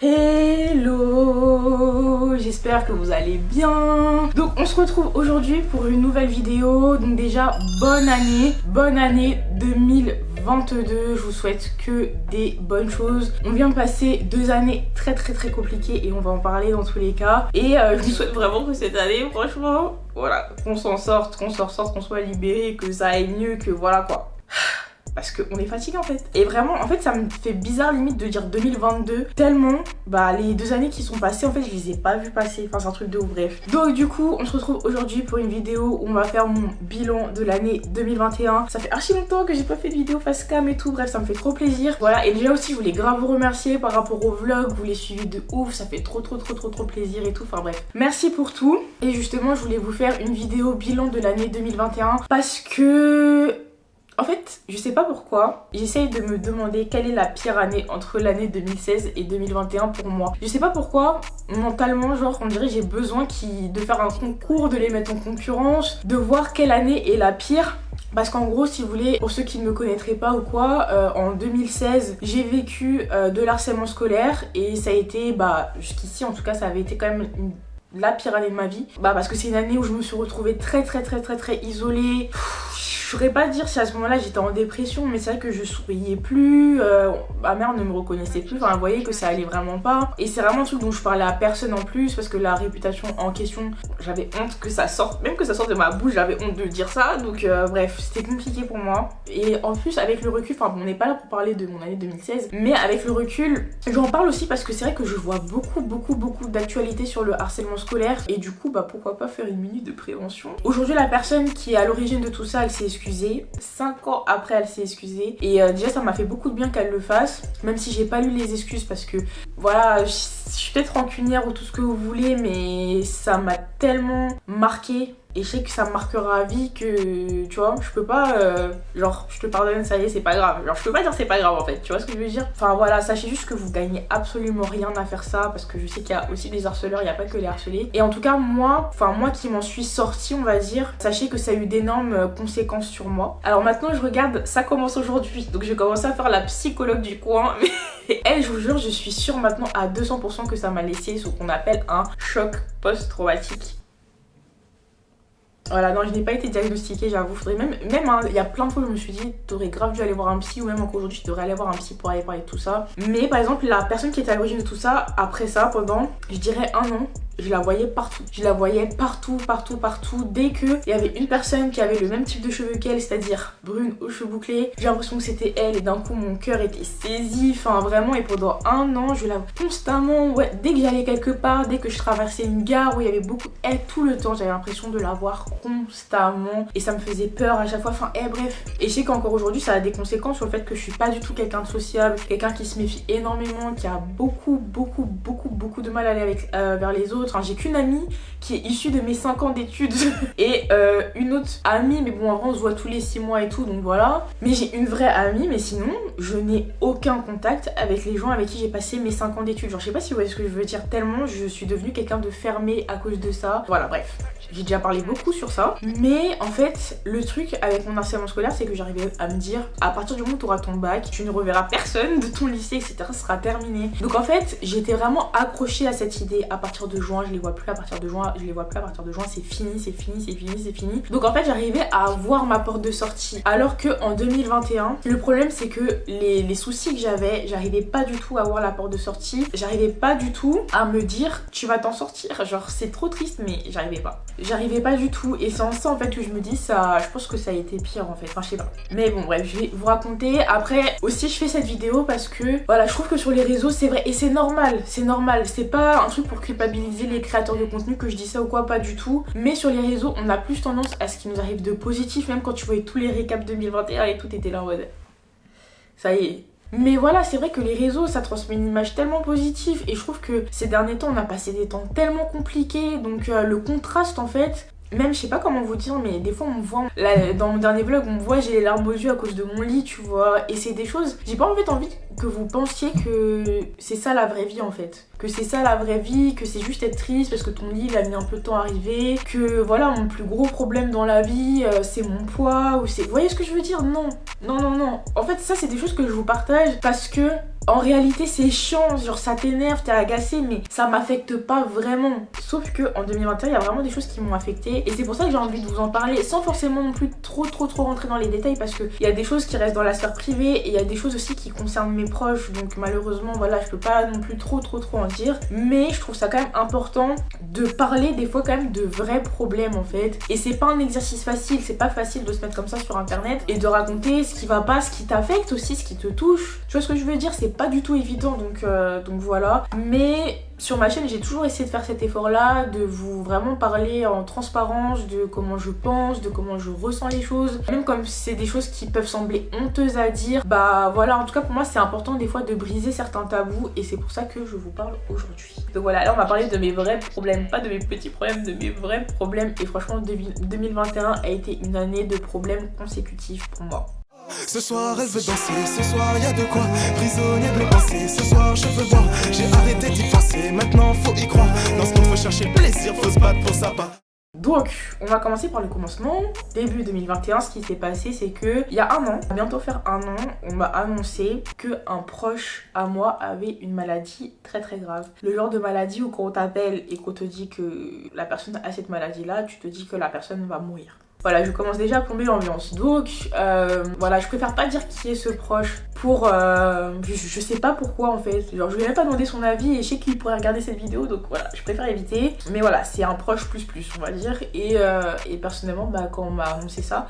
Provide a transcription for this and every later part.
Hello, j'espère que vous allez bien. Donc on se retrouve aujourd'hui pour une nouvelle vidéo. Donc déjà bonne année 2022. Je vous souhaite que des bonnes choses. On vient de passer 2 années très compliquées et on va en parler dans tous les cas. Et je vous souhaite vraiment que cette année, franchement, voilà, qu'on s'en sorte, qu'on soit libéré, que ça aille mieux, que voilà quoi. Parce qu'on est fatigué en fait. Et vraiment, en fait, ça me fait bizarre limite de dire 2022. Tellement, les 2 années qui sont passées, en fait, je les ai pas vues passer. Enfin, c'est un truc de ouf, bref. Donc, du coup, on se retrouve aujourd'hui pour une vidéo où on va faire mon bilan de l'année 2021. Ça fait archi longtemps que j'ai pas fait de vidéo face cam et tout. Bref, ça me fait trop plaisir. Voilà, et déjà aussi, je voulais grave vous remercier par rapport au vlog. Vous les suivez de ouf. Ça fait trop plaisir et tout. Enfin, bref. Merci pour tout. Et justement, je voulais vous faire une vidéo bilan de l'année 2021 parce que... En fait, je sais pas pourquoi, j'essaye de me demander quelle est la pire année entre l'année 2016 et 2021 pour moi. Je sais pas pourquoi, mentalement, genre, on dirait j'ai besoin de faire un concours, de les mettre en concurrence, de voir quelle année est la pire. Parce qu'en gros, si vous voulez, pour ceux qui ne me connaîtraient pas ou quoi, en 2016, j'ai vécu de l'harcèlement scolaire et ça a été, jusqu'ici en tout cas, ça avait été quand même la pire année de ma vie. Parce que c'est une année où je me suis retrouvée très isolée. Je saurais pas dire si à ce moment-là j'étais en dépression, mais c'est vrai que je souriais plus, ma mère ne me reconnaissait plus, enfin elle voyait que ça allait vraiment pas. Et c'est vraiment un truc dont je parlais à personne en plus, parce que la réputation en question, j'avais honte que ça sorte, même que ça sorte de ma bouche, j'avais honte de dire ça. Donc bref, c'était compliqué pour moi. Et en plus avec le recul, on n'est pas là pour parler de mon année 2016, mais avec le recul, j'en parle aussi parce que c'est vrai que je vois beaucoup d'actualités sur le harcèlement scolaire. Et du coup, pourquoi pas faire une minute de prévention. Aujourd'hui, la personne qui est à l'origine de tout ça, elle s'est excusée. 5 ans après, elle s'est excusée. Et déjà, ça m'a fait beaucoup de bien qu'elle le fasse. Même si j'ai pas lu les excuses parce que, voilà, je suis peut-être rancunière ou tout ce que vous voulez, mais ça m'a tellement marqué. Et je sais que ça me marquera à vie que, tu vois, je peux pas, genre, je te pardonne, ça y est, c'est pas grave. Genre, je peux pas dire c'est pas grave en fait, tu vois ce que je veux dire? Enfin voilà, sachez juste que vous gagnez absolument rien à faire ça, parce que je sais qu'il y a aussi des harceleurs, il n'y a pas que les harcelés. Et en tout cas, moi qui m'en suis sortie, on va dire, sachez que ça a eu d'énormes conséquences sur moi. Alors maintenant, je regarde, ça commence aujourd'hui, donc je vais commencer à faire la psychologue du coin, mais elle, je vous jure, je suis sûre maintenant à 200% que ça m'a laissé ce qu'on appelle un choc post-traumatique. Voilà, non, je n'ai pas été diagnostiquée, j'avoue. Faudrait même il y a plein de fois où je me suis dit, t'aurais grave dû aller voir un psy, ou même encore aujourd'hui, tu devrais aller voir un psy pour aller parler de tout ça. Mais par exemple, la personne qui était à l'origine de tout ça, après ça, pendant, je dirais 1 an, je la voyais partout. Je la voyais partout. Dès qu'il y avait une personne qui avait le même type de cheveux qu'elle, c'est-à-dire brune aux cheveux bouclés, j'ai l'impression que c'était elle et d'un coup mon cœur était saisi. Enfin vraiment, et pendant 1 an, je la voyais constamment. Ouais, dès que j'allais quelque part, dès que je traversais une gare où il y avait beaucoup elle, tout le temps, j'avais l'impression de la voir constamment. Et ça me faisait peur à chaque fois. Enfin, bref. Et je sais qu'encore aujourd'hui, ça a des conséquences sur le fait que je suis pas du tout quelqu'un de sociable, quelqu'un qui se méfie énormément, qui a beaucoup de mal à aller vers les autres. Enfin, j'ai qu'une amie qui est issue de mes 5 ans d'études et une autre amie, mais bon, en vrai on se voit tous les 6 mois et tout, donc voilà. Mais j'ai une vraie amie, mais sinon je n'ai aucun contact avec les gens avec qui j'ai passé mes 5 ans d'études. Genre je sais pas si vous voyez ce que je veux dire, tellement je suis devenue quelqu'un de fermé à cause de ça. Voilà, bref. J'ai déjà parlé beaucoup sur ça. Mais en fait, le truc avec mon harcèlement scolaire, c'est que j'arrivais à me dire, à partir du moment où tu auras ton bac, tu ne reverras personne de ton lycée, etc. Ce sera terminé. Donc en fait, j'étais vraiment accrochée à cette idée. À partir de juin, je les vois plus. À partir de juin, c'est fini. Donc en fait, j'arrivais à voir ma porte de sortie. Alors que en 2021, le problème c'est que les soucis que j'arrivais pas du tout à voir la porte de sortie. J'arrivais pas du tout à me dire, tu vas t'en sortir. Genre c'est trop triste, mais j'arrivais pas du tout. Et c'est en ça en fait que je me dis ça, je pense que ça a été pire en fait. Enfin je sais pas. Mais bon bref, je vais vous raconter. Après aussi je fais cette vidéo parce que voilà, je trouve que sur les réseaux c'est vrai et c'est normal. C'est pas un truc pour culpabiliser les créateurs de contenu que je dis ça ou quoi, pas du tout. Mais sur les réseaux on a plus tendance à ce qui nous arrive de positif. Même quand tu voyais tous les récaps 2021 et tout, était là en mode ça y est. Mais voilà, c'est vrai que les réseaux, ça transmet une image tellement positive. Et je trouve que ces derniers temps, on a passé des temps tellement compliqués. Donc le contraste, en fait, même je sais pas comment vous dire, mais des fois on me voit, là, dans mon dernier vlog, on me voit, j'ai les larmes aux yeux à cause de mon lit, tu vois. Et c'est des choses, j'ai pas en fait envie que vous pensiez que c'est ça la vraie vie en fait. Que c'est ça la vraie vie, que c'est juste être triste parce que ton lit il a mis un peu de temps à arriver, que voilà mon plus gros problème dans la vie c'est mon poids ou c'est... Vous voyez ce que je veux dire? Non. En fait ça c'est des choses que je vous partage parce que en réalité c'est chiant, genre ça t'énerve, t'es agacé, mais ça m'affecte pas vraiment. Sauf que en 2021 il y a vraiment des choses qui m'ont affecté et c'est pour ça que j'ai envie de vous en parler sans forcément non plus trop rentrer dans les détails, parce que il y a des choses qui restent dans la sphère privée et il y a des choses aussi qui concernent mes proches, donc malheureusement voilà, je peux pas non plus trop en dire, mais je trouve ça quand même important de parler des fois quand même de vrais problèmes en fait. Et c'est pas un exercice facile, c'est pas facile de se mettre comme ça sur internet et de raconter ce qui va pas, ce qui t'affecte aussi, ce qui te touche. Tu vois ce que je veux dire, c'est pas du tout évident, donc voilà. Mais sur ma chaîne, j'ai toujours essayé de faire cet effort-là, de vous vraiment parler en transparence de comment je pense, de comment je ressens les choses. Même comme c'est des choses qui peuvent sembler honteuses à dire, bah voilà, en tout cas pour moi c'est important des fois de briser certains tabous et c'est pour ça que je vous parle aujourd'hui. Donc voilà, là on va parler de mes vrais problèmes, pas de mes petits problèmes, de mes vrais problèmes. Et franchement 2021 a été une année de problèmes consécutifs pour moi. Ce soir elle veut danser, ce soir y a de quoi, prisonnière de mes pensées. Ce soir je veux voir, j'ai arrêté d'y penser, maintenant faut y croire. Dans ce monde faut chercher le plaisir, faut se battre pour ça pas. Donc, on va commencer par le commencement. Début 2021, ce qui s'est passé, c'est que il y a un an, à bientôt faire un an, on m'a annoncé qu'un proche à moi avait une maladie très grave. Le genre de maladie où quand on t'appelle et qu'on te dit que la personne a cette maladie-là, tu te dis que la personne va mourir. Voilà, je commence déjà à plomber l'ambiance. Donc, voilà, je préfère pas dire qui est ce proche pour... je sais pas pourquoi en fait. Genre, je lui ai même pas demandé son avis et je sais qu'il pourrait regarder cette vidéo, donc voilà, je préfère éviter. Mais voilà, c'est un proche plus, on va dire. Et personnellement, bah, quand on m'a annoncé ça...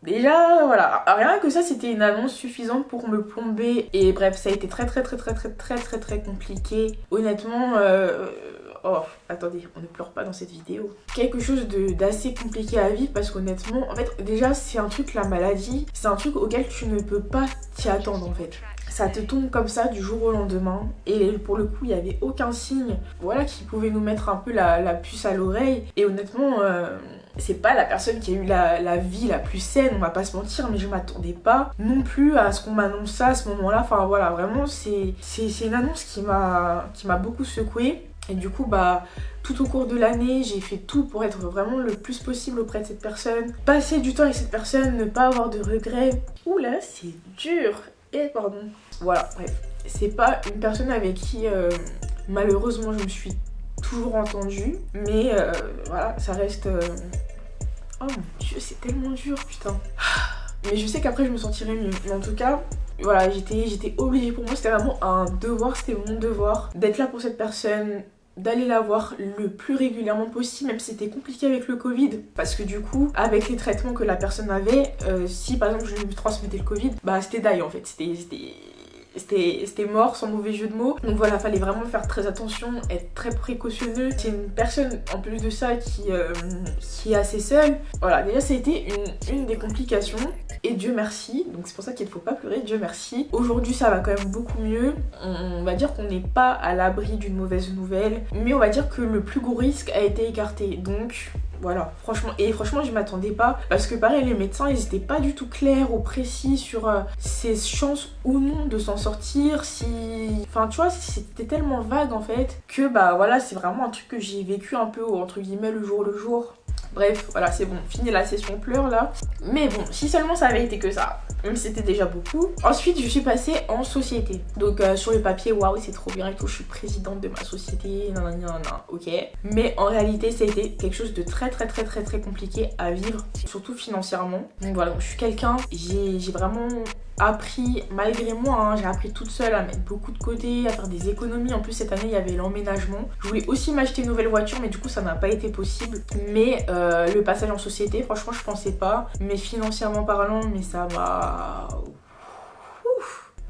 Déjà, voilà, rien que ça, c'était une annonce suffisante pour me plomber. Et bref, ça a été très compliqué. Honnêtement... Oh, attendez, on ne pleure pas dans cette vidéo. Quelque chose d'assez compliqué à vivre parce qu'honnêtement, en fait, déjà, c'est un truc, la maladie, c'est un truc auquel tu ne peux pas t'y attendre en fait. Ça te tombe comme ça du jour au lendemain et pour le coup, il n'y avait aucun signe, voilà, qui pouvait nous mettre un peu la puce à l'oreille. Et honnêtement, c'est pas la personne qui a eu la vie la plus saine, on va pas se mentir, mais je m'attendais pas non plus à ce qu'on m'annonce ça à ce moment-là. Enfin voilà, vraiment, c'est une annonce qui m'a beaucoup secouée. Et du coup, bah, tout au cours de l'année, j'ai fait tout pour être vraiment le plus possible auprès de cette personne. Passer du temps avec cette personne, ne pas avoir de regrets. Ouh là, c'est dur. Et pardon. Voilà, bref. C'est pas une personne avec qui, malheureusement, je me suis toujours entendue. Mais voilà, ça reste... Oh mon Dieu, c'est tellement dur, putain. Mais je sais qu'après, je me sentirai mieux. Mais en tout cas... Voilà, j'étais obligée, pour moi c'était vraiment un devoir, c'était mon devoir d'être là pour cette personne, d'aller la voir le plus régulièrement possible, même si c'était compliqué avec le Covid, parce que du coup, avec les traitements que la personne avait, si par exemple je lui transmettais le Covid, bah c'était die en fait, c'était mort sans mauvais jeu de mots. Donc voilà, fallait vraiment faire très attention, être très précautionneux. C'est une personne en plus de ça qui est assez seule. Voilà, déjà ça a été une des complications. Et Dieu merci, donc c'est pour ça qu'il ne faut pas pleurer, Dieu merci. Aujourd'hui ça va quand même beaucoup mieux. On va dire qu'on n'est pas à l'abri d'une mauvaise nouvelle, mais on va dire que le plus gros risque a été écarté. Donc voilà, franchement je m'attendais pas, parce que pareil les médecins ils étaient pas du tout clairs ou précis sur ses chances ou non de s'en sortir, enfin tu vois, c'était tellement vague en fait que bah voilà, c'est vraiment un truc que j'ai vécu un peu entre guillemets le jour. Bref, voilà, c'est bon, fini la session pleurs là. Mais bon, si seulement ça avait été que ça, même si c'était déjà beaucoup. Ensuite, je suis passée en société. Donc sur le papier, waouh, c'est trop bien et tout, je suis présidente de ma société, nan, ok. Mais en réalité, ça a été quelque chose de très compliqué à vivre, surtout financièrement. Donc voilà, je suis quelqu'un, j'ai vraiment appris, malgré moi, hein, j'ai appris toute seule à mettre beaucoup de côté, à faire des économies. En plus cette année il y avait l'emménagement. Je voulais aussi m'acheter une nouvelle voiture mais du coup ça n'a pas été possible. Mais le passage en société, franchement je pensais pas. Mais financièrement parlant, mais ça m'a...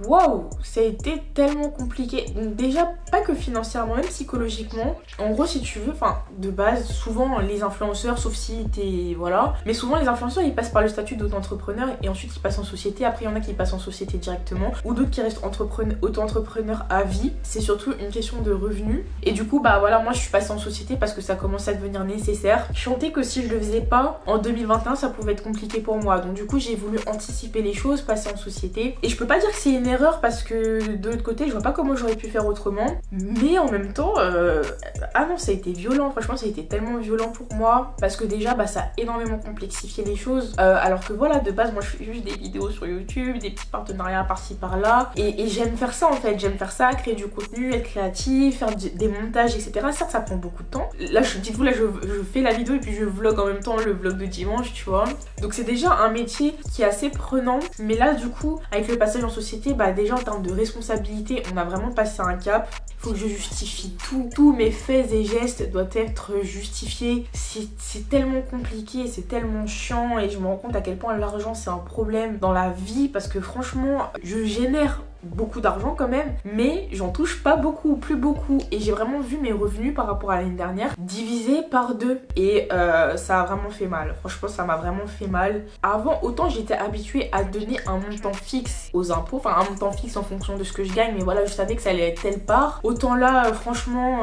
Waouh, ça a été tellement compliqué. Donc déjà, pas que financièrement, même psychologiquement. En gros, si tu veux, enfin, de base, souvent les influenceurs, sauf si t'es... Voilà. Mais souvent les influenceurs, ils passent par le statut d'auto-entrepreneur et ensuite ils passent en société. Après, il y en a qui passent en société directement. Ou d'autres qui restent auto-entrepreneurs à vie. C'est surtout une question de revenus. Et du coup, bah voilà, moi je suis passée en société parce que ça commençait à devenir nécessaire. Je sentais que si je le faisais pas, en 2021, ça pouvait être compliqué pour moi. Donc du coup, j'ai voulu anticiper les choses, passer en société. Et je peux pas dire que c'est une erreur parce que de l'autre côté je vois pas comment j'aurais pu faire autrement, mais en même temps ah non, ça a été violent, franchement ça a été tellement violent pour moi parce que déjà ça a énormément complexifié les choses, alors que voilà, de base moi je fais juste des vidéos sur YouTube, des petits partenariats par-ci par-là, et j'aime faire ça en fait, j'aime faire ça, créer du contenu, être créatif, faire des montages, etc. Certes ça prend beaucoup de temps, là dites-vous là je fais la vidéo et puis je vlog en même temps, le vlog de dimanche, tu vois, donc c'est déjà un métier qui est assez prenant, mais là du coup avec le passage en société, déjà en termes de responsabilité on a vraiment passé un cap. Faut que je justifie tout, tous mes faits et gestes doivent être justifiés, c'est tellement compliqué, c'est tellement chiant, et je me rends compte à quel point l'argent c'est un problème dans la vie, parce que franchement je génère beaucoup d'argent quand même, mais j'en touche pas beaucoup, plus beaucoup, et j'ai vraiment vu mes revenus par rapport à l'année dernière divisés par 2, et ça a vraiment fait mal, franchement ça m'a vraiment fait mal. Avant, autant j'étais habituée à donner un montant fixe aux impôts, enfin un montant fixe en fonction de ce que je gagne, mais voilà, je savais que ça allait être telle part, autant là franchement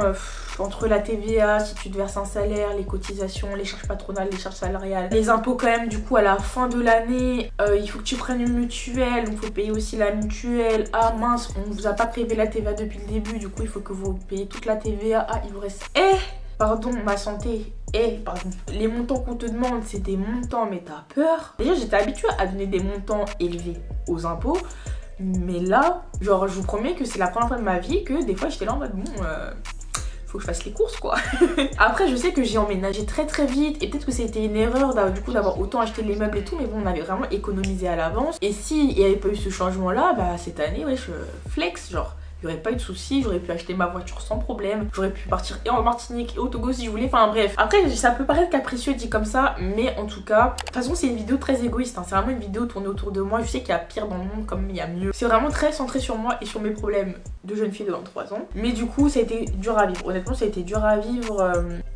entre la TVA, si tu te verses un salaire, les cotisations, les charges patronales, les charges salariales, les impôts quand même, du coup à la fin de l'année, il faut que tu prennes une mutuelle, donc il faut payer aussi la mutuelle. Ah mince, on vous a pas prélevé la TVA depuis le début, du coup il faut que vous payiez toute la TVA. Ah, il vous reste... pardon, ma santé. Pardon. Les montants qu'on te demande, c'est des montants, mais t'as peur. Déjà j'étais habituée à donner des montants élevés aux impôts, mais là, genre je vous promets que c'est la première fois de ma vie que des fois j'étais là en mode faut que je fasse les courses quoi. Après je sais que j'ai emménagé très très vite, et peut-être que c'était une erreur du coup d'avoir autant acheté les meubles et tout, mais bon on avait vraiment économisé à l'avance, et s'il n'y avait pas eu ce changement là, cette année ouais je flex, genre il n'y aurait pas eu de soucis, j'aurais pu acheter ma voiture sans problème, j'aurais pu partir et en Martinique et au Togo si je voulais, enfin bref. Après ça peut paraître capricieux dit comme ça, mais en tout cas, de toute façon c'est une vidéo très égoïste, c'est vraiment une vidéo tournée autour de moi, je sais qu'il y a pire dans le monde comme il y a mieux. C'est vraiment très centré sur moi et sur mes problèmes de jeune fille de 23 ans, mais du coup ça a été dur à vivre, honnêtement ça a été dur à vivre,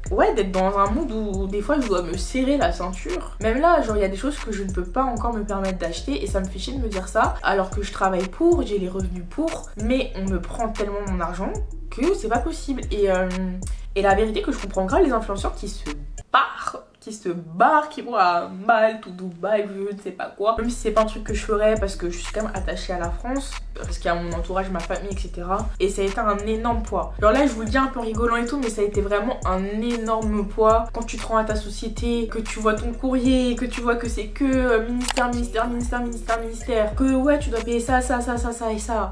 ouais, d'être dans un monde où des fois je dois me serrer la ceinture. Même là, genre il y a des choses que je ne peux pas encore me permettre d'acheter, et ça me fait chier de me dire ça, alors que je travaille pour, j'ai les revenus pour, mais on me prend tellement mon argent que c'est pas possible. Et la vérité que je comprends grave les influenceurs qui se barrent, qui vont à Malte ou Dubaï, je ne sais pas quoi. Même si c'est pas un truc que je ferais parce que je suis quand même attachée à la France, parce qu'il y a mon entourage, ma famille, etc. Et ça a été un énorme poids. Alors là, je vous le dis un peu en rigolant et tout, mais ça a été vraiment un énorme poids. Quand tu te rends à ta société, que tu vois ton courrier, que tu vois que c'est que ministère, que ouais, tu dois payer ça et ça,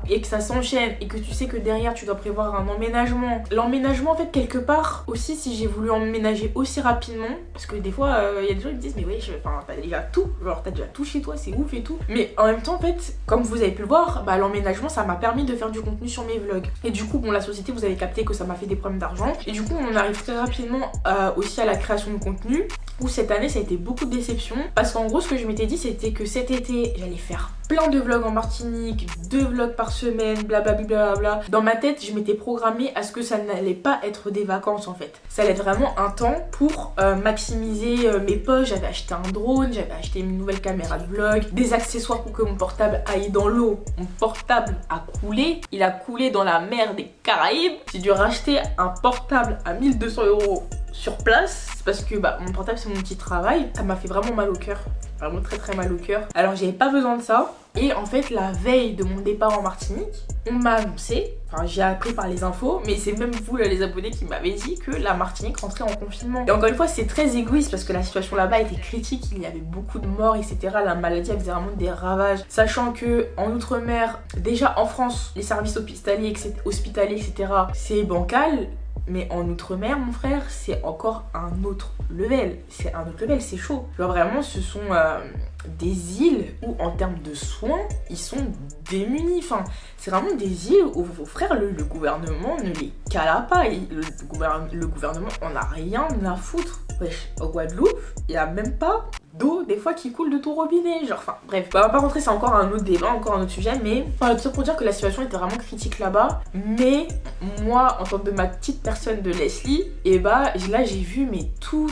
et que ça s'enchaîne, et que tu sais que derrière, tu dois prévoir un emménagement. L'emménagement, en fait, quelque part, aussi, si j'ai voulu emménager aussi rapidement, parce que des fois, il y a des gens qui me disent, mais oui, t'as déjà tout, genre t'as déjà tout chez toi, c'est ouf et tout. Mais en même temps, en fait, comme vous avez pu le voir, l'emménagement, ça m'a permis de faire du contenu sur mes vlogs. Et du coup, bon, la société, vous avez capté que ça m'a fait des problèmes d'argent. Et du coup, on arrive très rapidement aussi à la création de contenu, où cette année, ça a été beaucoup de déceptions. Parce qu'en gros, ce que je m'étais dit, c'était que cet été, j'allais faire plein de vlogs en Martinique, 2 vlogs par semaine, blablabla. Dans ma tête, je m'étais programmée à ce que ça n'allait pas être des vacances en fait. Ça allait être vraiment un temps pour maximiser mes poches. J'avais acheté un drone, j'avais acheté une nouvelle caméra de vlog, des accessoires pour que mon portable aille dans l'eau. Mon portable a coulé, il a coulé dans la mer des Caraïbes. J'ai dû racheter un portable à 1200 € sur place parce que mon portable c'est mon petit travail. Ça m'a fait vraiment mal au cœur, vraiment très très mal au cœur. Alors j'avais pas besoin de ça, et en fait la veille de mon départ en Martinique, on m'a annoncé, enfin j'ai appris par les infos, mais c'est même vous les abonnés qui m'avez dit que la Martinique rentrait en confinement. Et encore une fois c'est très égoïste parce que la situation là-bas était critique, il y avait beaucoup de morts, etc. La maladie elle faisait vraiment des ravages, sachant que en outre-mer, déjà en France les services hospitaliers, etc. c'est bancal. Mais en outre-mer, mon frère, c'est encore un autre level. C'est un autre level, c'est chaud. Genre vraiment, ce sont des îles où, en termes de soins, ils sont démunis. Enfin, c'est vraiment des îles où, vos frères, le gouvernement ne les cala pas. Le gouvernement en a rien à foutre. Wesh, au Guadeloupe, il n'y a même pas d'eau des fois qui coule de ton robinet, genre enfin bref, on va pas rentrer, c'est encore un autre débat, encore un autre sujet, mais voilà, tout ça pour dire que la situation était vraiment critique là-bas. Mais moi, en tant que ma petite personne de Leslie, et là j'ai vu mais tout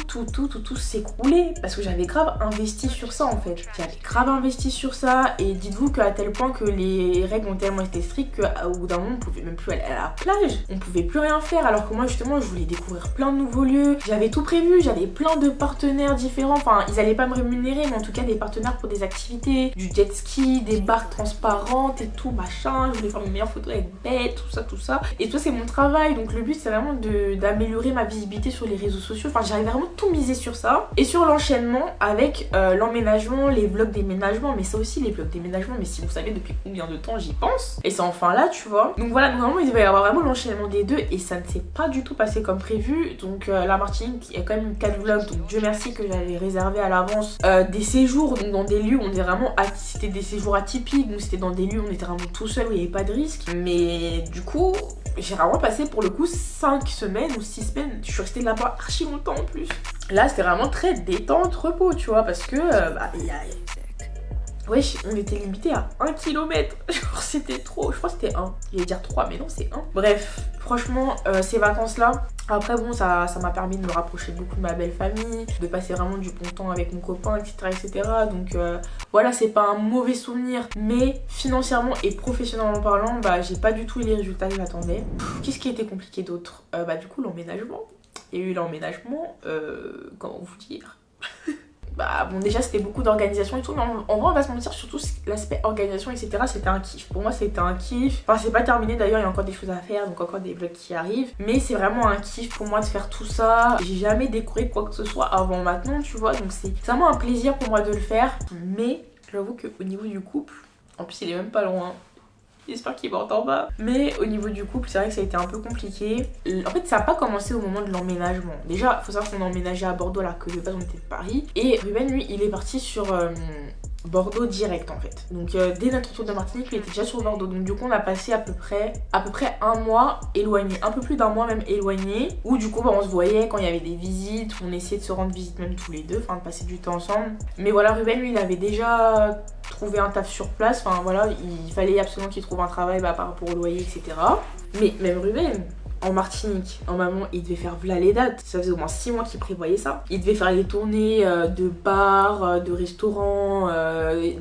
s'écrouler, parce que j'avais grave investi sur ça en fait. J'avais grave investi sur ça, et dites-vous qu'à tel point que les règles ont tellement été strictes qu'au bout d'un moment on pouvait même plus aller à la plage, on pouvait plus rien faire, alors que moi justement je voulais découvrir plein de nouveaux lieux, j'avais tout prévu, j'avais plein de partenaires différents, enfin ils allaient pas pas me rémunérer, mais en tout cas des partenaires pour des activités, du jet ski, des barques transparentes et tout machin. Je voulais faire mes meilleures photos avec Bête, tout ça. Et tout c'est mon travail, donc le but c'est vraiment d'améliorer ma visibilité sur les réseaux sociaux. Enfin j'arrive vraiment tout miser sur ça et sur l'enchaînement avec l'emménagement, les vlogs déménagement, mais ça aussi les vlogs déménagement, mais si vous savez depuis combien de temps j'y pense, et c'est enfin là tu vois. Donc voilà, donc vraiment il devait y avoir vraiment l'enchaînement des deux et ça ne s'est pas du tout passé comme prévu. Donc la Martinique, il y a quand même 4 vlogs, donc Dieu merci que j'avais réservé à l'avance des séjours, donc dans des lieux où on est vraiment c'était des séjours atypiques, donc c'était dans des lieux où on était vraiment tout seul, où il n'y avait pas de risque. Mais du coup j'ai vraiment passé pour le coup 5 semaines ou 6 semaines, je suis restée là-bas archi longtemps en plus. Là c'était vraiment très détente, repos tu vois, parce que wesh, on était limité à 1 km. Genre c'était trop, je crois que c'était 1. Il allait dire 3 mais non c'est 1. Bref, franchement ces vacances là, après bon ça m'a permis de me rapprocher beaucoup de ma belle famille, de passer vraiment du bon temps avec mon copain etc. Donc voilà, c'est pas un mauvais souvenir, mais financièrement et professionnellement parlant, j'ai pas du tout eu les résultats que j'attendais. Qu'est-ce qui était compliqué d'autre? Du coup l'emménagement. Il y a eu l'emménagement, comment vous dire bon déjà c'était beaucoup d'organisation et tout, mais en vrai on va se mentir, surtout l'aspect organisation etc, c'était un kiff. Pour moi c'était un kiff, enfin c'est pas terminé d'ailleurs, il y a encore des choses à faire, donc encore des vlogs qui arrivent, mais c'est vraiment un kiff pour moi de faire tout ça. J'ai jamais décoré quoi que ce soit avant maintenant tu vois, donc c'est vraiment un plaisir pour moi de le faire. Mais j'avoue qu'au niveau du couple, en plus il est même pas loin, j'espère qu'il m'entend pas. Mais au niveau du couple, c'est vrai que ça a été un peu compliqué. En fait, ça n'a pas commencé au moment de l'emménagement. Déjà, il faut savoir qu'on a emménagé à Bordeaux là, que de base on était de Paris. Et Ruben, lui, il est parti sur Bordeaux direct en fait. Donc dès notre retour de Martinique, il était déjà sur Bordeaux. Donc du coup, on a passé à peu près 1 mois éloigné, un peu plus d'1 mois même éloigné. Où du coup, on se voyait quand il y avait des visites, on essayait de se rendre visite même tous les deux, enfin de passer du temps ensemble. Mais voilà, Ruben, lui, il avait déjà trouver un taf sur place, enfin voilà, il fallait absolument qu'il trouve un travail par rapport au loyer etc. Mais même Ruben, en Martinique, en maman, il devait faire v'là les dates, ça faisait au moins 6 mois qu'il prévoyait ça. Il devait faire les tournées de bars, de restaurants,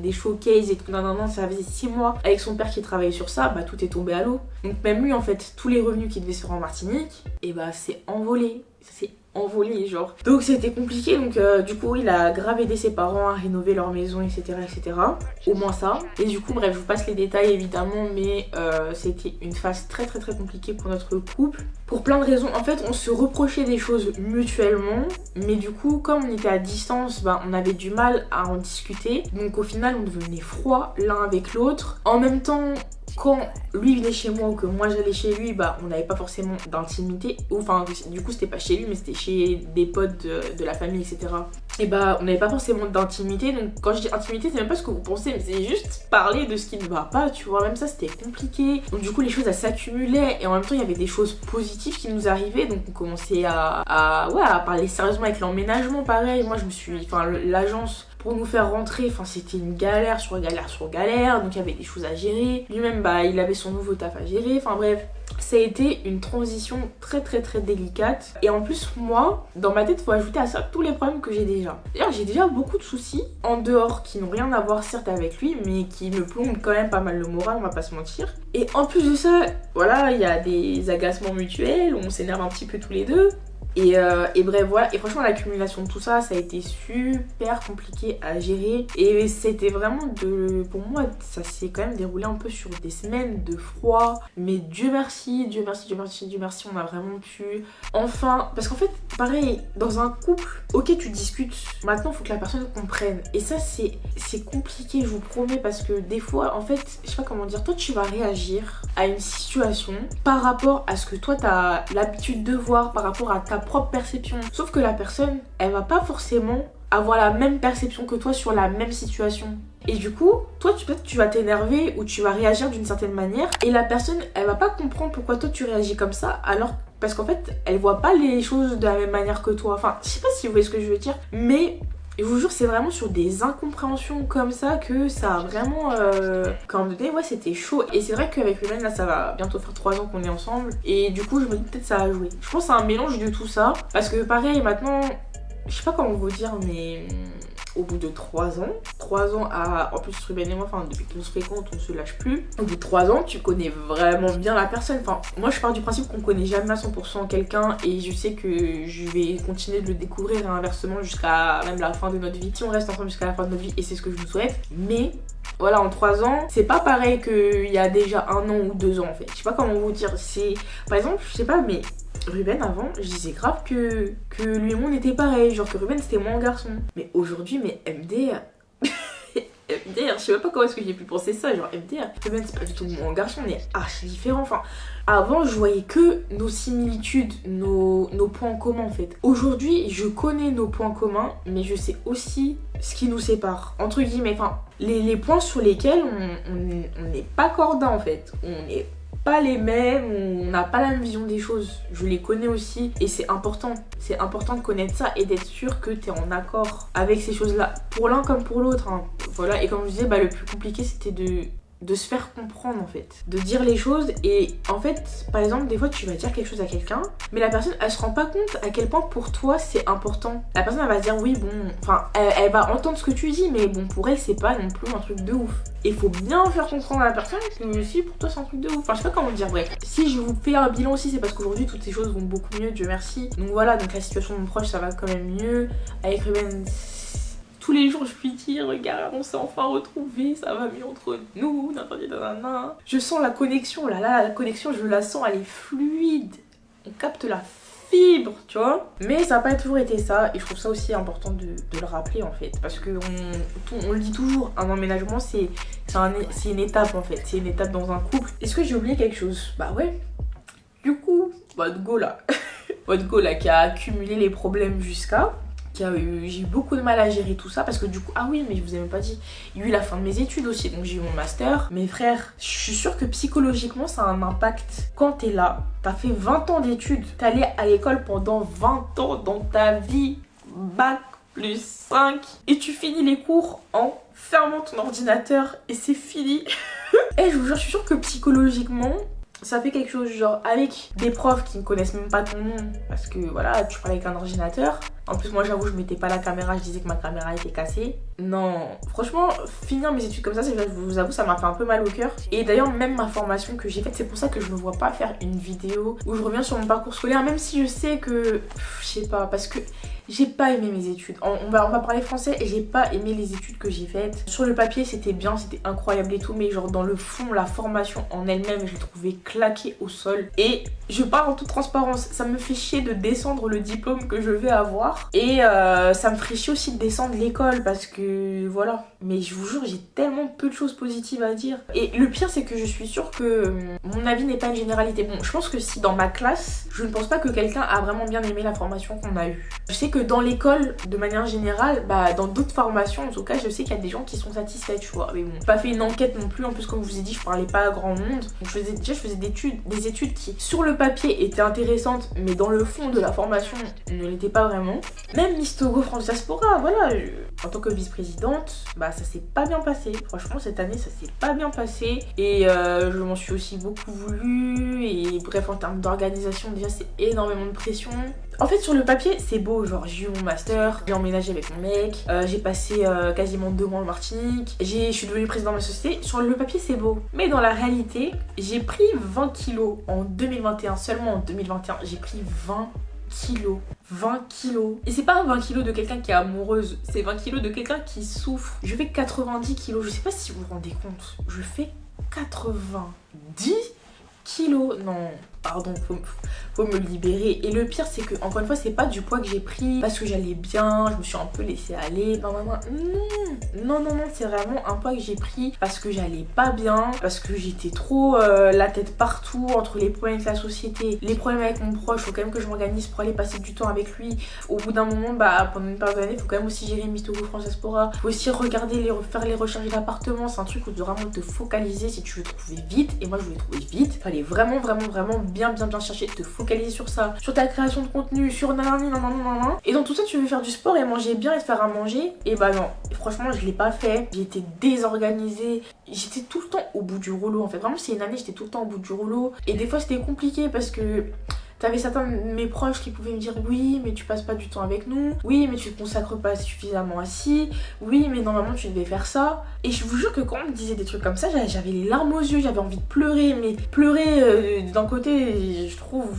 des showcases et tout, non, ça faisait 6 mois. Avec son père qui travaillait sur ça, tout est tombé à l'eau. Donc même lui en fait, tous les revenus qu'il devait se faire en Martinique, et c'est envolé, c'est envolé genre. Donc c'était compliqué, donc du coup il a grave aidé ses parents à rénover leur maison etc. Au moins ça. Et du coup bref, je vous passe les détails évidemment, mais c'était une phase très compliquée pour notre couple. Pour plein de raisons, en fait on se reprochait des choses mutuellement, mais du coup comme on était à distance, on avait du mal à en discuter. Donc au final on devenait froid l'un avec l'autre. En même temps, quand lui venait chez moi ou que moi j'allais chez lui, on n'avait pas forcément d'intimité. Enfin, du coup, c'était pas chez lui, mais c'était chez des potes de la famille, etc. Et on n'avait pas forcément d'intimité. Donc, quand je dis intimité, c'est même pas ce que vous pensez, mais c'est juste parler de ce qui ne va pas, tu vois. Même ça, c'était compliqué. Donc, du coup, les choses, elles s'accumulaient. Et en même temps, il y avait des choses positives qui nous arrivaient. Donc, on commençait à parler sérieusement avec l'emménagement, pareil. Moi, l'agence pour nous faire rentrer, c'était une galère sur galère, donc il y avait des choses à gérer. Lui-même, il avait son nouveau taf à gérer, enfin bref. Ça a été une transition très délicate. Et en plus, moi, dans ma tête, faut ajouter à ça tous les problèmes que j'ai déjà. D'ailleurs, j'ai déjà beaucoup de soucis en dehors qui n'ont rien à voir certes avec lui, mais qui me plombent quand même pas mal le moral, on va pas se mentir. Et en plus de ça, voilà, il y a des agacements mutuels, on s'énerve un petit peu tous les deux. Et bref voilà, et franchement l'accumulation de tout ça, ça a été super compliqué à gérer. Et c'était vraiment pour moi, ça s'est quand même déroulé un peu sur des semaines de froid. Mais Dieu merci, on a vraiment pu enfin, parce qu'en fait pareil, dans un couple, ok tu discutes, maintenant faut que la personne comprenne. Et ça c'est compliqué, je vous promets, parce que des fois en fait, je sais pas comment dire, toi tu vas réagir à une situation par rapport à ce que toi t'as l'habitude de voir, par rapport à ta propre perception. Sauf que la personne, elle va pas forcément avoir la même perception que toi sur la même situation. Et du coup, toi peut-être tu vas t'énerver ou tu vas réagir d'une certaine manière, et la personne, elle va pas comprendre pourquoi toi tu réagis comme ça, alors parce qu'en fait, elle voit pas les choses de la même manière que toi. Enfin, je sais pas si vous voyez ce que je veux dire, mais je vous jure, c'est vraiment sur des incompréhensions comme ça que ça a vraiment... Quand on me disait, c'était chaud. Et c'est vrai qu'avec Ruben, là, ça va bientôt faire 3 ans qu'on est ensemble. Et du coup, je me dis peut-être ça a joué. Je pense que c'est un mélange de tout ça. Parce que pareil, maintenant, je sais pas comment vous dire, mais... au bout de 3 ans. 3 ans à... En plus, Ruben et moi, enfin, depuis qu'on se fréquente, on se lâche plus. Au bout de 3 ans, tu connais vraiment bien la personne. Enfin, moi, je pars du principe qu'on connaît jamais à 100% quelqu'un et je sais que je vais continuer de le découvrir et inversement jusqu'à même la fin de notre vie. Si on reste ensemble jusqu'à la fin de notre vie, et c'est ce que je vous souhaite. Mais... voilà, en 3 ans, c'est pas pareil qu'il y a déjà 1 an ou 2 ans en fait. Je sais pas comment vous dire. C'est... Par exemple, je sais pas, mais Ruben avant, je disais grave que lui et moi on était pareil. Genre que Ruben c'était mon garçon. Mais aujourd'hui, mais MDR. MDR, je sais même pas comment est-ce que j'ai pu penser ça. Genre MDR, Ruben c'est pas du tout mon garçon, on est archi différent. Enfin, avant je voyais que nos similitudes, nos points communs en fait. Aujourd'hui, je connais nos points communs, mais je sais aussi ce qui nous sépare. Entre guillemets, enfin, les points sur lesquels on n'est pas cordat en fait. On n'est pas les mêmes, on n'a pas la même vision des choses. Je les connais aussi et c'est important. C'est important de connaître ça et d'être sûr que tu es en accord avec ces choses-là. Pour l'un comme pour l'autre. Hein. Voilà, et comme je disais, bah, le plus compliqué c'était de se faire comprendre en fait, de dire les choses. Et en fait, par exemple, des fois tu vas dire quelque chose à quelqu'un, mais la personne elle se rend pas compte à quel point pour toi c'est important. La personne elle va se dire oui bon, enfin elle va entendre ce que tu dis, mais bon pour elle c'est pas non plus un truc de ouf. Et faut bien faire comprendre à la personne que si pour toi c'est un truc de ouf. Enfin je sais pas comment dire, bref. Si je vous fais un bilan aussi, c'est parce qu'aujourd'hui toutes ces choses vont beaucoup mieux, Dieu merci. Donc voilà, donc la situation de mon proche ça va quand même mieux. Avec Ruben, tous les jours, je lui dis, regarde, on s'est enfin retrouvés, ça va mieux entre nous, nanana. Je sens la connexion, la connexion, je la sens, elle est fluide. On capte la fibre, tu vois. Mais ça n'a pas toujours été ça, et je trouve ça aussi important de le rappeler, en fait. Parce que on le dit toujours, un emménagement, c'est une étape, en fait. C'est une étape dans un couple. Est-ce que j'ai oublié quelque chose? Bah ouais. Du coup, votre go, là. Votre go, là, qui a accumulé les problèmes jusqu'à... j'ai eu beaucoup de mal à gérer tout ça parce que du coup, ah oui mais je vous ai même pas dit, il y a eu la fin de mes études aussi, donc j'ai eu mon master. Mes frères, je suis sûre que psychologiquement ça a un impact. Quand t'es là, t'as fait 20 ans d'études, t'es allé à l'école pendant 20 ans dans ta vie, bac plus 5, et tu finis les cours en fermant ton ordinateur et c'est fini. Et je vous jure, je suis sûre que psychologiquement ça fait quelque chose, genre avec des profs qui ne connaissent même pas ton nom parce que voilà, tu parles avec un ordinateur. En plus moi j'avoue, je mettais pas la caméra, je disais que ma caméra était cassée. Non, franchement, finir mes études comme ça, je vous avoue, ça m'a fait un peu mal au cœur. Et d'ailleurs même ma formation que j'ai faite, c'est pour ça que je me vois pas faire une vidéo où je reviens sur mon parcours scolaire, même si je sais que, je sais pas, parce que j'ai pas aimé mes études. On va parler français et j'ai pas aimé les études que j'ai faites. Sur le papier c'était bien, c'était incroyable et tout, mais genre dans le fond, la formation en elle-même, je l'ai trouvée claquée au sol. Et je parle en toute transparence, ça me fait chier de descendre le diplôme que je vais avoir. Et ça me ferait chier aussi de descendre l'école parce que voilà. Mais je vous jure, j'ai tellement peu de choses positives à dire. Et le pire c'est que je suis sûre que mon avis n'est pas une généralité. Bon, je pense que si dans ma classe, je ne pense pas que quelqu'un a vraiment bien aimé la formation qu'on a eue. Je sais que dans l'école, de manière générale, bah dans d'autres formations en tout cas, je sais qu'il y a des gens qui sont satisfaits, tu vois. Mais bon, j'ai pas fait une enquête non plus, en plus comme je vous ai dit, je parlais pas à grand monde. Donc je faisais des études qui sur le papier étaient intéressantes, mais dans le fond de la formation ne l'étaient pas vraiment. Même Miss Togo France Diaspora, voilà, en tant que vice-présidente, bah ça s'est pas bien passé. Franchement cette année ça s'est pas bien passé. Et je m'en suis aussi beaucoup voulu. Et bref, en termes d'organisation déjà c'est énormément de pression. En fait sur le papier c'est beau, genre j'ai eu mon master, j'ai emménagé avec mon mec, j'ai passé quasiment 2 mois en Martinique, je suis devenue présidente de ma société. Sur le papier c'est beau, mais dans la réalité j'ai pris 20 kilos en 2021, seulement en 2021 j'ai pris 20 kilos. 20 kilos. Et c'est pas 20 kilos de quelqu'un qui est amoureuse, c'est 20 kilos de quelqu'un qui souffre. Je fais 90 kilos, je sais pas si vous vous rendez compte, je fais 90 kilos. Non, pardon, faut me libérer. Et le pire c'est que encore une fois c'est pas du poids que j'ai pris parce que j'allais bien, je me suis un peu laissée aller. Non, c'est vraiment un poids que j'ai pris parce que j'allais pas bien, parce que j'étais trop la tête partout entre les problèmes avec la société, les problèmes avec mon proche. Faut quand même que je m'organise pour aller passer du temps avec lui. Au bout d'un moment, bah pendant une période d'année, faut quand même aussi gérer Miss Togo France Diaspora. Faut aussi regarder faire les recherches d'appartement. C'est un truc où tu dois vraiment te focaliser si tu veux trouver vite. Et moi je voulais trouver vite. Fallait vraiment bien chercher, te focaliser sur ça, sur ta création de contenu, sur nanani. Et dans tout ça tu veux faire du sport et manger bien et te faire à manger. Et bah non, et franchement je l'ai pas fait. J'étais désorganisée, j'étais tout le temps au bout du rouleau en fait. Vraiment c'est une année, j'étais tout le temps au bout du rouleau. Et des fois c'était compliqué parce que T'avais certains de mes proches qui pouvaient me dire oui mais tu passes pas du temps avec nous, oui mais tu te consacres pas suffisamment à ci, oui mais normalement tu devais faire ça. Et je vous jure que quand on me disait des trucs comme ça, j'avais les larmes aux yeux, j'avais envie de pleurer. Mais pleurer d'un côté, je trouve,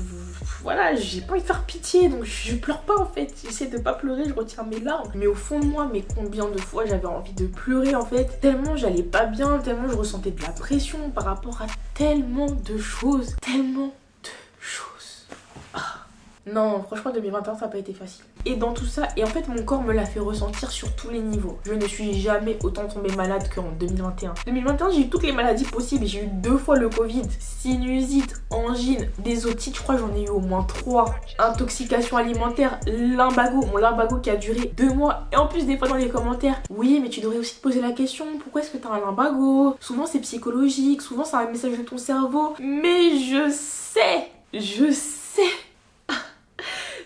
voilà, j'ai pas envie de faire pitié, donc je pleure pas en fait. J'essaie de pas pleurer, je retiens mes larmes. Mais au fond de moi, mais combien de fois j'avais envie de pleurer en fait, tellement j'allais pas bien, tellement je ressentais de la pression par rapport à tellement de choses, tellement de choses. Non, franchement 2021 ça n'a pas été facile. Et dans tout ça, et en fait mon corps me l'a fait ressentir sur tous les niveaux. Je ne suis jamais autant tombée malade qu'en 2021. 2021 j'ai eu toutes les maladies possibles, j'ai eu 2 fois le Covid, sinusite, angine, des otites, je crois que j'en ai eu au moins 3. Intoxication alimentaire, lumbago, mon lumbago qui a duré 2 mois. Et en plus des fois dans les commentaires, oui mais tu devrais aussi te poser la question, pourquoi est-ce que t'as un lumbago? Souvent c'est psychologique, souvent c'est un message de ton cerveau. Mais je sais.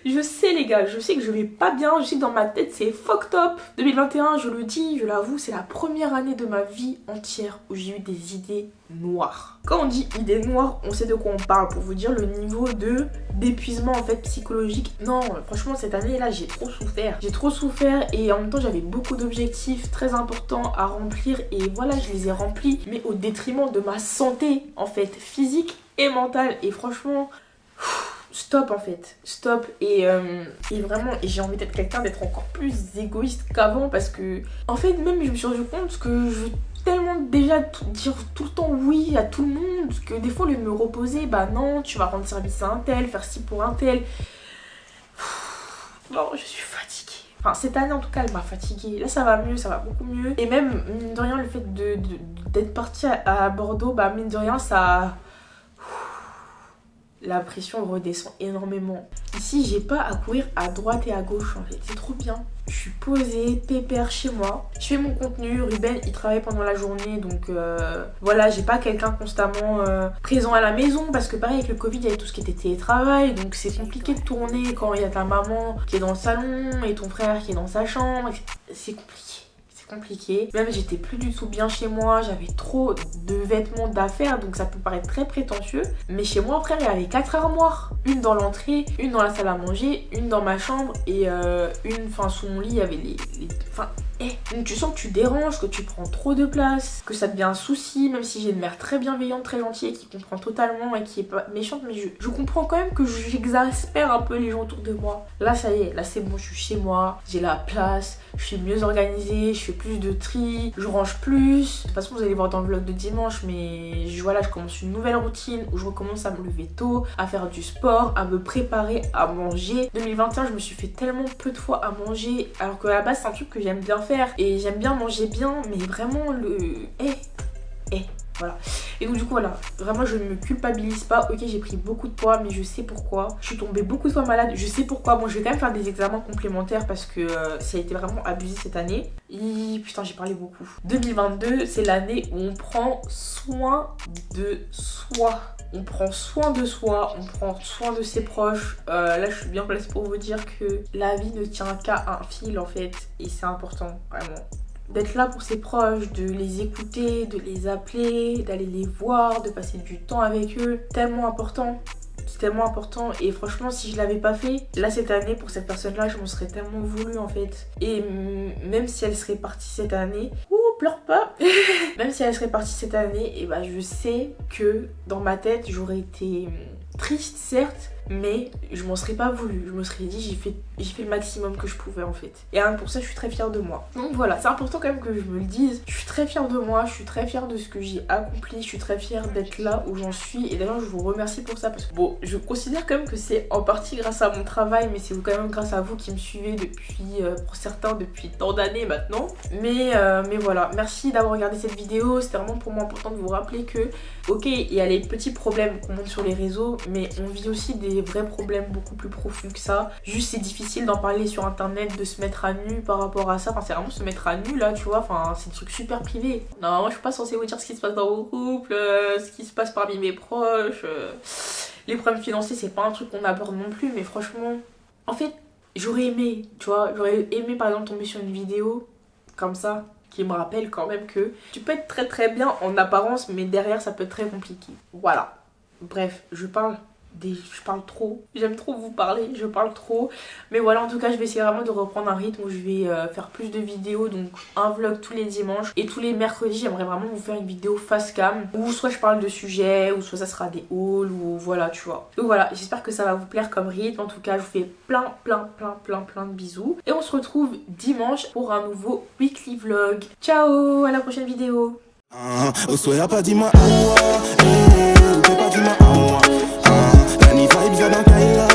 Je sais les gars, je sais que je vais pas bien, je sais que dans ma tête c'est fucked up. 2021, je le dis, je l'avoue, c'est la première année de ma vie entière où j'ai eu des idées noires. Quand on dit idées noires, on sait de quoi on parle, pour vous dire le niveau d'épuisement en fait psychologique. Non, franchement cette année là j'ai trop souffert. J'ai trop souffert et en même temps j'avais beaucoup d'objectifs très importants à remplir et voilà je les ai remplis, mais au détriment de ma santé en fait physique et mentale. Et franchement... stop en fait, stop. Et vraiment, et j'ai envie d'être quelqu'un d'être encore plus égoïste qu'avant parce que en fait même je me suis rendu compte que je veux tellement déjà dire tout le temps oui à tout le monde que des fois au lieu de me reposer, bah non tu vas rendre service à un tel, faire ci pour un tel. Non, je suis fatiguée. Enfin cette année en tout cas elle m'a fatiguée. Là ça va mieux, ça va beaucoup mieux. Et même mine de rien le fait d'être partie à Bordeaux, bah mine de rien ça... la pression redescend énormément. Ici, j'ai pas à courir à droite et à gauche en fait. C'est trop bien. Je suis posée, pépère chez moi. Je fais mon contenu. Ruben, il travaille pendant la journée. Donc voilà, j'ai pas quelqu'un constamment présent à la maison. Parce que pareil, avec le Covid, il y avait tout ce qui était télétravail. Donc c'est compliqué de tourner quand il y a ta maman qui est dans le salon et ton frère qui est dans sa chambre. C'est compliqué. Même j'étais plus du tout bien chez moi, j'avais trop de vêtements d'affaires, donc ça peut paraître très prétentieux. Mais chez moi, frère, il y avait 4 armoires. Une dans l'entrée, une dans la salle à manger, une dans ma chambre et une, enfin sous mon lit, il y avait les... Enfin, donc tu sens que tu déranges, que tu prends trop de place, que ça devient un souci, même si j'ai une mère très bienveillante, très gentille et qui comprend totalement et qui est pas méchante, mais je comprends quand même que j'exaspère un peu les gens autour de moi. Là ça y est, là c'est bon, je suis chez moi, j'ai la place, je suis mieux organisée, je fais plus de tri, je range plus. De toute façon vous allez voir dans le vlog de dimanche, mais voilà, je commence une nouvelle routine où je recommence à me lever tôt, à faire du sport, à me préparer à manger. 2021 je me suis fait tellement peu de fois à manger, alors qu'à la base c'est un truc que j'aime bien faire et j'aime bien manger bien, mais vraiment le... voilà. Et donc du coup voilà, vraiment je ne me culpabilise pas. Ok, j'ai pris beaucoup de poids mais je sais pourquoi. Je suis tombée beaucoup de fois malade, je sais pourquoi. Bon, je vais quand même faire des examens complémentaires parce que ça a été vraiment abusé cette année. Et putain, j'ai parlé beaucoup. 2022 c'est l'année où on prend soin de soi. On prend soin de soi, on prend soin de ses proches. Là je suis bien placée pour vous dire que la vie ne tient qu'à un fil en fait. Et c'est important, vraiment. D'être là pour ses proches, de les écouter, de les appeler, d'aller les voir, de passer du temps avec eux. Tellement important. C'est tellement important. Et franchement, si je l'avais pas fait, là cette année, pour cette personne-là, je m'en serais tellement voulu en fait. Et même si elle serait partie cette année... pleure pas. Même si elle serait partie cette année, et bah je sais que dans ma tête, j'aurais été triste certes, mais je m'en serais pas voulu. Je me serais dit j'ai fait le maximum que je pouvais en fait. Et pour ça je suis très fière de moi. Donc voilà, c'est important quand même que je me le dise. Je suis très fière de moi, je suis très fière de ce que j'ai accompli, je suis très fière d'être là où j'en suis. Et d'ailleurs je vous remercie pour ça parce que bon, je considère quand même que c'est en partie grâce à mon travail, mais c'est quand même grâce à vous qui me suivez depuis, pour certains depuis tant d'années maintenant. Mais voilà, merci d'avoir regardé cette vidéo. C'était vraiment pour moi important de vous rappeler que ok, il y a les petits problèmes qu'on montre sur les réseaux, mais on vit aussi des vrais problèmes beaucoup plus profonds que ça. Juste c'est difficile d'en parler sur internet, de se mettre à nu par rapport à ça. Enfin c'est vraiment se mettre à nu là, tu vois. Enfin c'est des trucs super privés. Non, moi je suis pas censée vous dire ce qui se passe dans vos couples, ce qui se passe parmi mes proches. Les problèmes financiers c'est pas un truc qu'on aborde non plus, mais franchement, en fait j'aurais aimé, tu vois, j'aurais aimé par exemple tomber sur une vidéo comme ça qui me rappelle quand même que tu peux être très très bien en apparence, mais derrière ça peut être très compliqué. Voilà. Bref, je parle je parle trop, j'aime trop vous parler, je parle trop. Mais voilà, en tout cas, je vais essayer vraiment de reprendre un rythme où je vais faire plus de vidéos, donc un vlog tous les dimanches. Et tous les mercredis, j'aimerais vraiment vous faire une vidéo face cam, où soit je parle de sujets, ou soit ça sera des hauls, ou voilà, tu vois. Donc voilà, j'espère que ça va vous plaire comme rythme. En tout cas, je vous fais plein de bisous. Et on se retrouve dimanche pour un nouveau weekly vlog. Ciao, à la prochaine vidéo. Soyez pas dis-moi à moi, t'es pas dis-moi à moi. La vibes va dans Kaila.